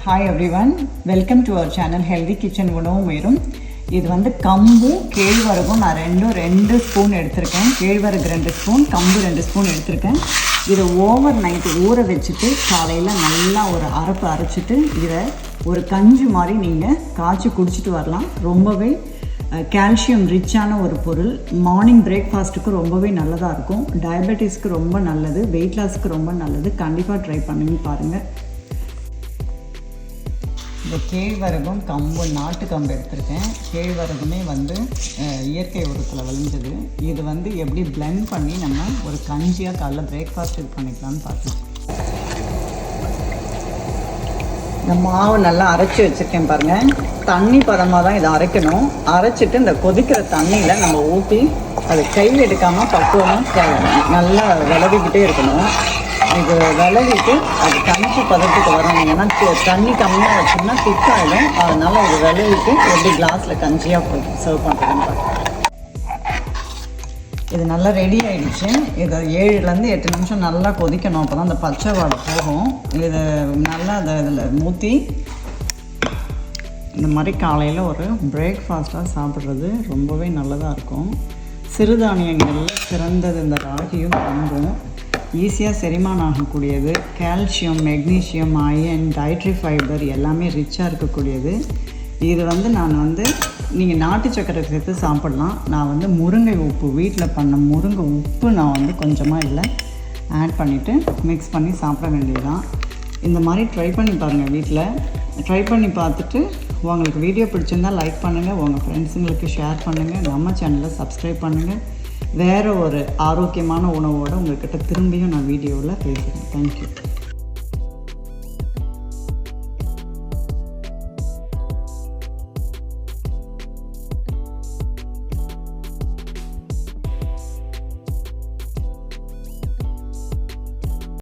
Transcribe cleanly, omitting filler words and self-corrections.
Hi everyone, welcome to our channel Healthy Kitchen உணவும் உயிரும். இது வந்து கம்பும் கேழ்வரகும் நான் ரெண்டு ஸ்பூன் எடுத்திருக்கேன். கேழ்வரகு 2 ஸ்பூன், கம்பு 2 ஸ்பூன் எடுத்திருக்கேன். இதை ஓவர் நைட்டு ஊற வச்சுட்டு காலையில் நல்லா ஒரு அரைச்சிட்டு இதை ஒரு கஞ்சி மாதிரி நீங்கள் காய்ச்சி குடிச்சிட்டு வரலாம். ரொம்பவே கால்சியம் ரிச்சான ஒரு பொருள். மார்னிங் பிரேக்ஃபாஸ்ட்டுக்கு ரொம்பவே நல்லதாக இருக்கும். டயபெட்டிஸ்க்கு ரொம்ப நல்லது, வெயிட் லாஸ்க்கு ரொம்ப நல்லது. கண்டிப்பாக ட்ரை பண்ணி பாருங்கள். இந்த கேழ்வரகும் கம்பு நாட்டு கம்பு எடுத்திருக்கேன். கேழ்வரகுமே வந்து இயற்கை உரத்தில் விளைஞ்சது. இது வந்து எப்படி பிளெண்ட் பண்ணி நம்ம ஒரு கஞ்சியாக காலைல பிரேக்ஃபாஸ்ட் இது பண்ணிக்கலாம்னு பார்க்கலாம். இந்த மாவு நல்லா அரைச்சி வச்சுருக்கேன் பாருங்கள். தண்ணி பதமாக தான் இதை அரைக்கணும். அரைச்சிட்டு இந்த கொதிக்கிற தண்ணியில் நம்ம ஊற்றி அது கை எடுக்காமல் பக்குவமாக நல்லா விளவிக்கிட்டே இருக்கணும். இது விளவிட்டு அது கஞ்சி பதத்துக்கு வரும். ஏன்னா தண்ணி கம்மியாக வச்சோம்னா திக்காயிடும். அதனால் இது விளவிட்டு எப்படி கிளாஸில் கஞ்சியாக சர்வ் பண்ணுறதுன்னு பார்க்கலாம். இது நல்லா ரெடி ஆகிடுச்சு. இதை 7லேருந்து 8 நிமிஷம் நல்லா கொதிக்கணும். அப்போ தான் அந்த பச்சை வாடை போகும். இது நல்லா அதை இதில் ஊற்றி இந்த மாதிரி காலையில் ஒரு பிரேக்ஃபாஸ்ட்டாக சாப்பிட்றது ரொம்பவே நல்லதாக இருக்கும். சிறுதானியங்களில் சிறந்தது இந்த ராகியும் கம்பும். ஈஸியாக செரிமானம் ஆகக்கூடியது. Calcium, magnesium, iron, dietary fibre எல்லாமே ரிச்சாக இருக்கக்கூடியது. இது வந்து நான் வந்து நீங்கள் நாட்டு சக்கரை சேர்த்து சாப்பிட்லாம். நான் வந்து முருங்கை உப்பு வீட்டில் பண்ண முருங்கை உப்பு நான் வந்து கொஞ்சமாக இதில் ஆட் பண்ணிவிட்டு மிக்ஸ் பண்ணி சாப்பிட வேண்டியதுதான். இந்த மாதிரி ட்ரை பண்ணி பாருங்கள். வீட்டில் ட்ரை பண்ணி பார்த்துட்டு உங்களுக்கு வீடியோ பிடிச்சிருந்தால் லைக் பண்ணுங்கள், உங்கள் ஃப்ரெண்ட்ஸுங்களுக்கு ஷேர் பண்ணுங்கள், நம்ம சேனலை சப்ஸ்கிரைப் பண்ணுங்கள். வேறு ஒரு ஆரோக்கியமான உணவோடு உங்கள்கிட்ட திரும்பியும் நான் வீடியோவில் பேசுகிறேன். தேங்க்யூ.